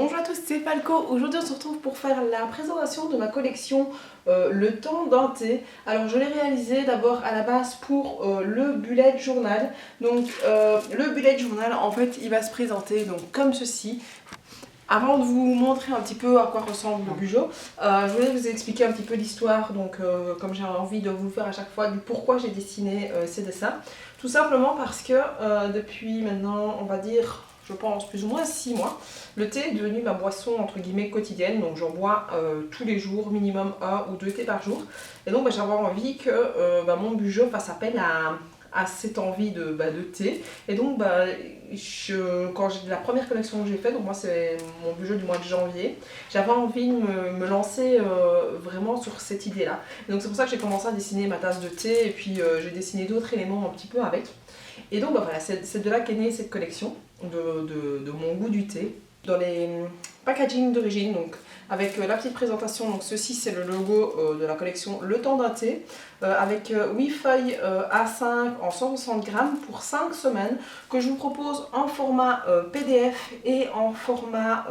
Bonjour à tous, c'est Falco. Aujourd'hui on se retrouve pour faire la présentation de ma collection Le Temps d'un thé. Alors je l'ai réalisé d'abord à la base pour le bullet journal. Donc le bullet journal en fait il va se présenter donc comme ceci. Avant de vous montrer un petit peu à quoi ressemble le Bugeot, je voulais vous expliquer un petit peu l'histoire, donc comme j'ai envie de vous le faire à chaque fois, du pourquoi j'ai dessiné ces dessins. Tout simplement parce que depuis maintenant, on va dire, je pense plus ou moins 6 mois, le thé est devenu ma boisson entre guillemets quotidienne, donc j'en bois tous les jours, minimum 1 ou 2 thés par jour. Et donc j'avais envie que mon Bugeot fasse appel à cette envie de thé. Et donc quand j'ai la première collection que j'ai faite, donc moi c'est mon budget du mois de janvier, j'avais envie de me lancer vraiment sur cette idée là. Et donc c'est pour ça que j'ai commencé à dessiner ma tasse de thé et puis j'ai dessiné d'autres éléments un petit peu avec. Et donc voilà, c'est de là qu'est née cette collection de mon goût du thé. Dans les packaging d'origine, donc avec la petite présentation, donc ceci c'est le logo de la collection Le Temps d'un thé, avec 8 feuilles A5 en 160 grammes pour 5 semaines, que je vous propose en format PDF et en format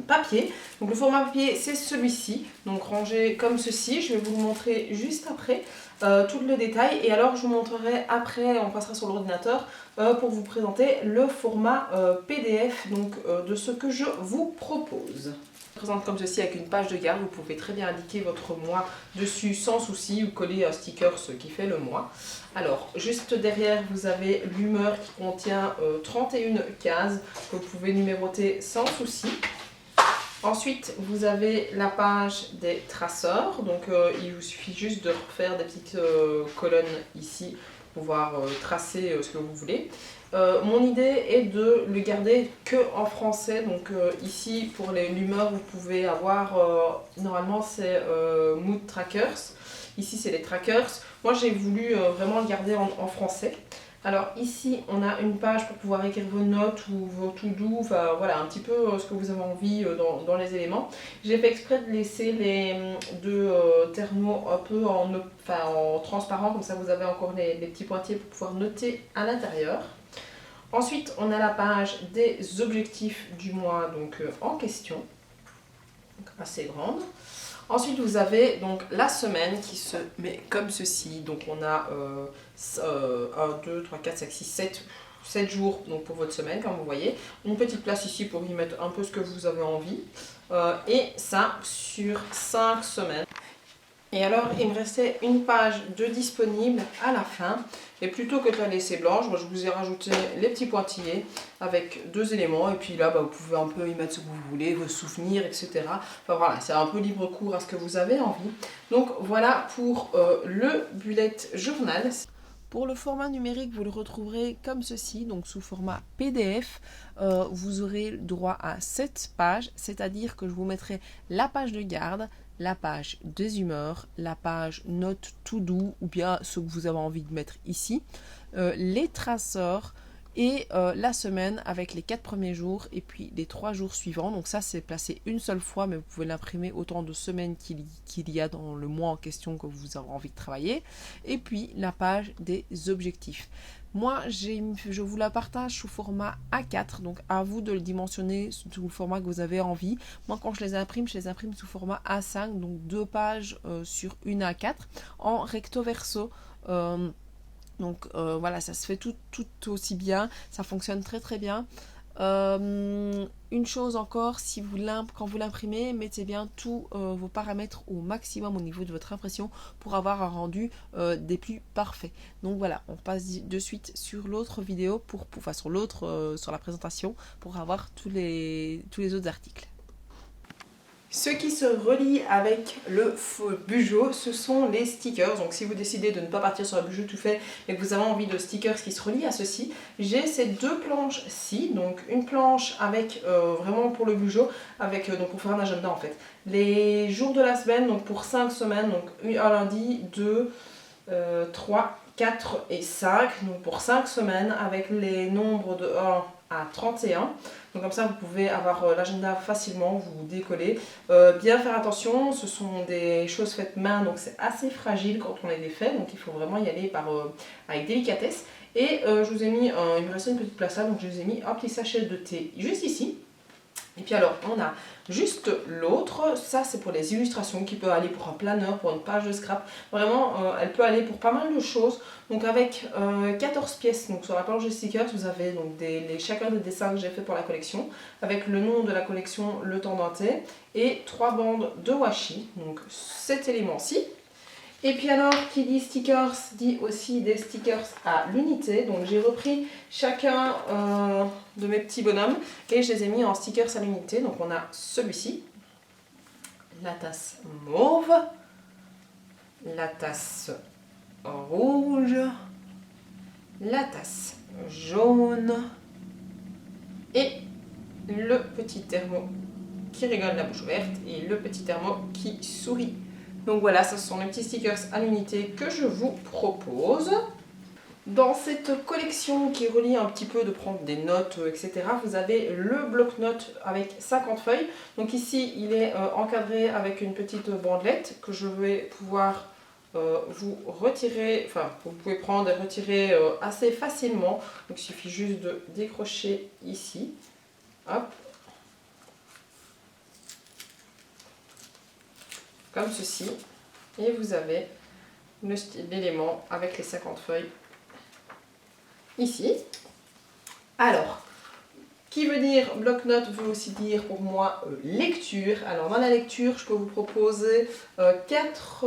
papier. Donc le format papier c'est celui-ci, donc rangé comme ceci. Je vais vous le montrer juste après tout le détail, et alors je vous montrerai après, on passera sur l'ordinateur pour vous présenter le format PDF donc de ce que je vous propose. Je présente comme ceci avec une page de garde. Vous pouvez très bien indiquer votre mois dessus sans souci ou coller un sticker ce qui fait le mois. Alors juste derrière vous avez l'humeur qui contient 31 cases que vous pouvez numéroter sans souci. Ensuite, vous avez la page des traceurs, donc il vous suffit juste de refaire des petites colonnes ici pour pouvoir tracer ce que vous voulez. Mon idée est de le garder que en français, donc ici pour l'humeur vous pouvez avoir, normalement c'est Mood Trackers, ici c'est les trackers. Moi j'ai voulu vraiment le garder en français. Alors ici on a une page pour pouvoir écrire vos notes ou vos to-do, enfin voilà un petit peu ce que vous avez envie dans les éléments. J'ai fait exprès de laisser les deux thermos un peu en transparent, comme ça vous avez encore les petits pointiers pour pouvoir noter à l'intérieur. Ensuite on a la page des objectifs du mois donc en question, donc assez grande. Ensuite, vous avez donc la semaine qui se met comme ceci. Donc, on a 1, 2, 3, 4, 5, 6, 7 jours donc pour votre semaine, comme vous voyez. Une petite place ici pour y mettre un peu ce que vous avez envie. Et ça sur 5 semaines. Et alors, il me restait une page de disponible à la fin. Et plutôt que de la laisser blanche, moi, je vous ai rajouté les petits pointillés avec 2 éléments. Et puis là, vous pouvez un peu y mettre ce que vous voulez, vos souvenirs, etc. Enfin voilà, c'est un peu libre cours à ce que vous avez envie. Donc voilà pour le bullet journal. Pour le format numérique, vous le retrouverez comme ceci, donc sous format PDF. Vous aurez droit à 7 pages, c'est-à-dire que je vous mettrai la page de garde, la page des humeurs, la page note to do ou bien ce que vous avez envie de mettre ici, les traceurs et la semaine avec les 4 premiers jours et puis les 3 jours suivants. Donc ça c'est placé une seule fois, mais vous pouvez l'imprimer autant de semaines qu'il y a dans le mois en question que vous avez envie de travailler. Et puis la page des objectifs. Moi, je vous la partage sous format A4, donc à vous de le dimensionner sous le format que vous avez envie. Moi, quand je les imprime sous format A5, donc 2 pages sur une A4, en recto verso. Donc voilà, ça se fait tout aussi bien, ça fonctionne très très bien. Une chose encore, quand vous l'imprimez, mettez bien tous vos paramètres au maximum au niveau de votre impression pour avoir un rendu des plus parfaits. Donc voilà, on passe de suite sur l'autre vidéo, sur la présentation, pour avoir tous les autres articles. Ce qui se relie avec le Bugeot, ce sont les stickers. Donc si vous décidez de ne pas partir sur un Bugeot tout fait, mais que vous avez envie de stickers qui se relient à ceci, j'ai ces 2 planches-ci. Donc une planche avec vraiment pour le Bugeot, donc pour faire un agenda en fait. Les jours de la semaine, donc pour 5 semaines, donc un lundi, 2, 3, 4 et 5, donc pour 5 semaines avec les nombres de 1, à 31. Donc comme ça, vous pouvez avoir l'agenda facilement, vous décoller. Bien faire attention, ce sont des choses faites main, donc c'est assez fragile quand on les fait. Donc il faut vraiment y aller avec délicatesse. Et je vous ai mis, il me restait une petite place là, donc je vous ai mis un petit sachet de thé juste ici. Et puis alors, on a juste l'autre, ça c'est pour les illustrations qui peut aller pour un planeur, pour une page de scrap. Vraiment, elle peut aller pour pas mal de choses. Donc avec 14 pièces, donc sur la planche de stickers, vous avez donc chacun des dessins que j'ai fait pour la collection, avec le nom de la collection, le temps d'un thé, et 3 bandes de washi, donc cet élément-ci. Et puis alors, qui dit stickers, dit aussi des stickers à l'unité. Donc j'ai repris chacun de mes petits bonhommes et je les ai mis en stickers à l'unité. Donc on a celui-ci, la tasse mauve, la tasse rouge, la tasse jaune et le petit thermo qui rigole la bouche ouverte et le petit thermo qui sourit. Donc voilà, ce sont les petits stickers à l'unité que je vous propose. Dans cette collection qui relie un petit peu de prendre des notes, etc., vous avez le bloc-notes avec 50 feuilles. Donc ici, il est encadré avec une petite bandelette que je vais pouvoir vous retirer, enfin, vous pouvez prendre et retirer assez facilement. Donc il suffit juste de décrocher ici. Hop. Comme ceci, et vous avez l'élément avec les 50 feuilles ici. Alors, qui veut dire bloc-notes veut aussi dire pour moi lecture. Alors dans la lecture, je peux vous proposer 4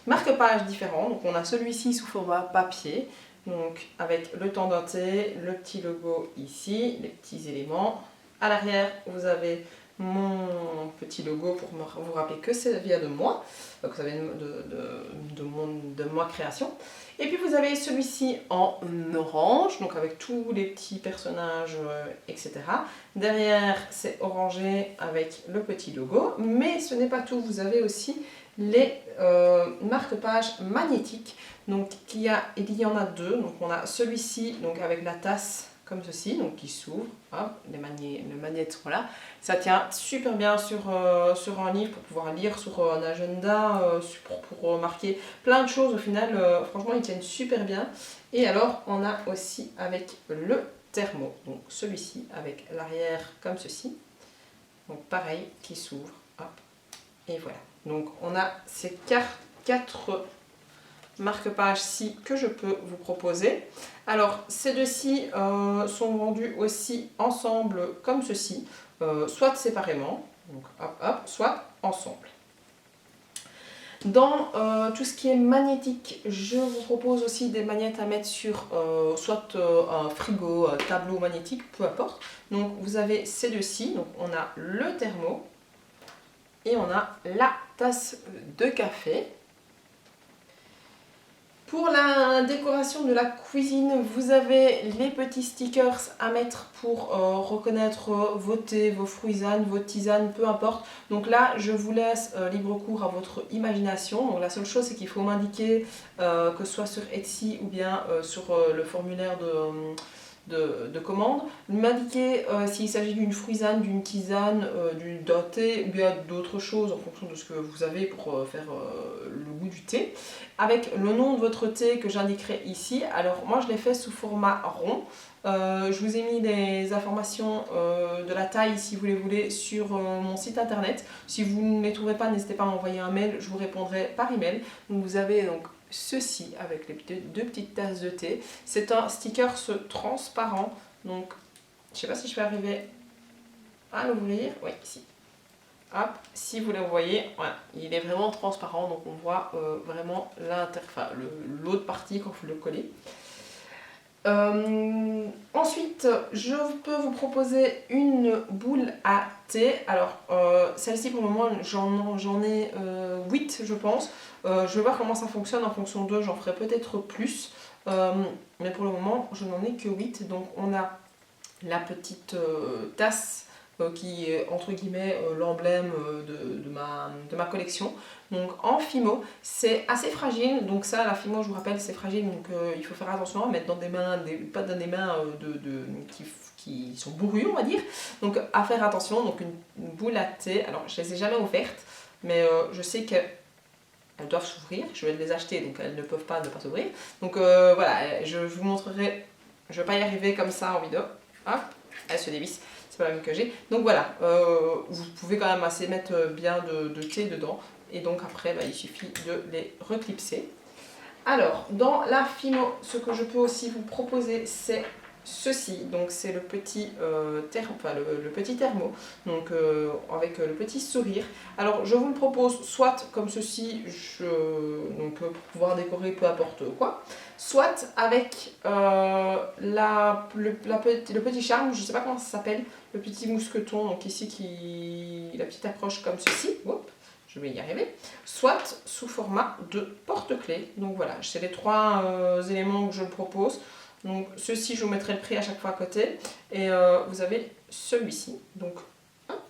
marque-pages différents. Donc on a celui-ci sous format papier, donc avec le temps d'un thé, le petit logo ici, les petits éléments. À l'arrière, vous avez mon petit logo pour vous rappeler que ça vient de moi, donc ça vient de ma création. Et puis vous avez celui-ci en orange, donc avec tous les petits personnages, etc. Derrière, c'est orangé avec le petit logo, mais ce n'est pas tout, vous avez aussi les marque-pages magnétiques. Donc il y en a deux, donc on a celui-ci donc avec la tasse comme ceci, donc qui s'ouvre, les magnettes sont là. Ça tient super bien sur un livre pour pouvoir lire, sur un agenda, pour marquer plein de choses. Au final, franchement, ils tiennent super bien. Et alors, on a aussi avec le thermo, donc celui-ci avec l'arrière comme ceci. Donc pareil, qui s'ouvre, hop, et voilà. Donc on a ces quatre marque-pages-ci que je peux vous proposer. Alors ces deux-ci sont vendus aussi ensemble comme ceci, soit séparément, donc hop hop, soit ensemble. Dans tout ce qui est magnétique, je vous propose aussi des magnettes à mettre sur soit un frigo, un tableau magnétique, peu importe. Donc vous avez ces deux-ci, donc on a le thermo et on a la tasse de café. Pour la décoration de la cuisine, vous avez les petits stickers à mettre pour reconnaître vos thés, vos fruisanes, vos tisanes, peu importe. Donc là, je vous laisse libre cours à votre imagination. Donc la seule chose, c'est qu'il faut m'indiquer, que ce soit sur Etsy ou bien sur le formulaire de commande, m'indiquer s'il s'agit d'une fruisane, d'une tisane, d'un thé ou bien d'autres choses en fonction de ce que vous avez pour faire le goût du thé, avec le nom de votre thé que j'indiquerai ici. Alors moi je l'ai fait sous format rond. Je vous ai mis des informations de la taille si vous les voulez sur mon site internet. Si vous ne les trouvez pas, n'hésitez pas à m'envoyer un mail, je vous répondrai par email. Donc vous avez donc ceci avec les deux petites tasses de thé. C'est un sticker transparent, donc je ne sais pas si je vais arriver à l'ouvrir. Oui, ici. Hop, si vous le voyez, voilà, il est vraiment transparent, donc on voit vraiment l'autre partie quand vous le collez. Ensuite, je peux vous proposer une boule à thé. Alors, celle-ci pour le moment, j'en ai 8, je pense. Je vais voir comment ça fonctionne. En fonction d'eux, j'en ferai peut-être plus. Mais pour le moment, je n'en ai que 8. Donc, on a la petite tasse qui est entre guillemets l'emblème de ma collection. Donc en Fimo, c'est assez fragile, donc ça la Fimo je vous rappelle c'est fragile, donc il faut faire attention à mettre dans des mains, pas dans des mains qui sont bourrues on va dire, donc à faire attention. Donc une boule à thé, alors je les ai jamais ouvertes, mais je sais que elles doivent s'ouvrir, je vais les acheter donc elles ne peuvent pas ne pas s'ouvrir. Donc voilà, je vous montrerai, je ne vais pas y arriver comme ça en vidéo. Hop, elles se dévissent, c'est pas la même que j'ai. Donc voilà, vous pouvez quand même assez mettre bien de thé dedans. Et donc après, il suffit de les reclipser. Alors, dans la Fimo, ce que je peux aussi vous proposer, c'est ceci. Donc c'est le petit le petit thermo, donc avec le petit sourire. Alors je vous le propose soit comme ceci, donc pour pouvoir décorer peu importe quoi, soit avec le petit charme, je sais pas comment ça s'appelle, le petit mousqueton, donc ici la petite accroche comme ceci. Hop, je vais y arriver, soit sous format de porte-clés. Donc voilà, c'est les trois éléments que je propose. Donc ceci, je vous mettrai le prix à chaque fois à côté. Et vous avez celui-ci. Donc, hop.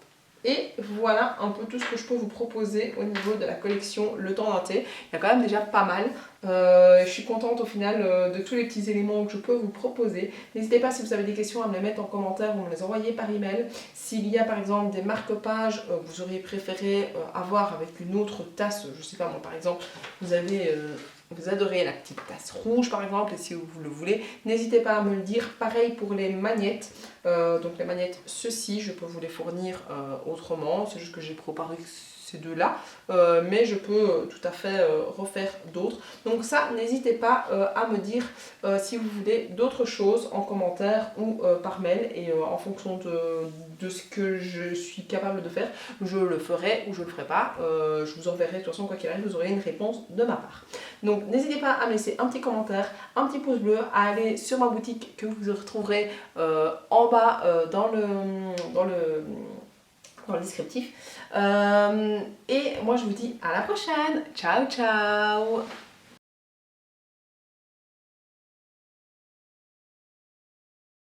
Et voilà un peu tout ce que je peux vous proposer au niveau de la collection Le Temps d'un thé. Il y a quand même déjà pas mal. Je suis contente au final de tous les petits éléments que je peux vous proposer. N'hésitez pas si vous avez des questions à me les mettre en commentaire ou me les envoyer par email. S'il y a par exemple des marque-pages que vous auriez préféré avoir avec une autre tasse, je sais pas moi par exemple, vous adorez la petite tasse rouge par exemple, et si vous le voulez, n'hésitez pas à me le dire. Pareil pour les magnettes, donc les magnettes, ceci, je peux vous les fournir autrement, c'est juste que j'ai préparé ces deux-là, mais je peux tout à fait refaire d'autres. Donc ça, n'hésitez pas à me dire si vous voulez d'autres choses en commentaire ou par mail, et en fonction de ce que je suis capable de faire, je le ferai ou je le ferai pas. Je vous enverrai, de toute façon, quoi qu'il arrive, vous aurez une réponse de ma part. Donc n'hésitez pas à me laisser un petit commentaire, un petit pouce bleu, à aller sur ma boutique que vous retrouverez en bas dans le descriptif. Et moi je vous dis à la prochaine. Ciao ciao.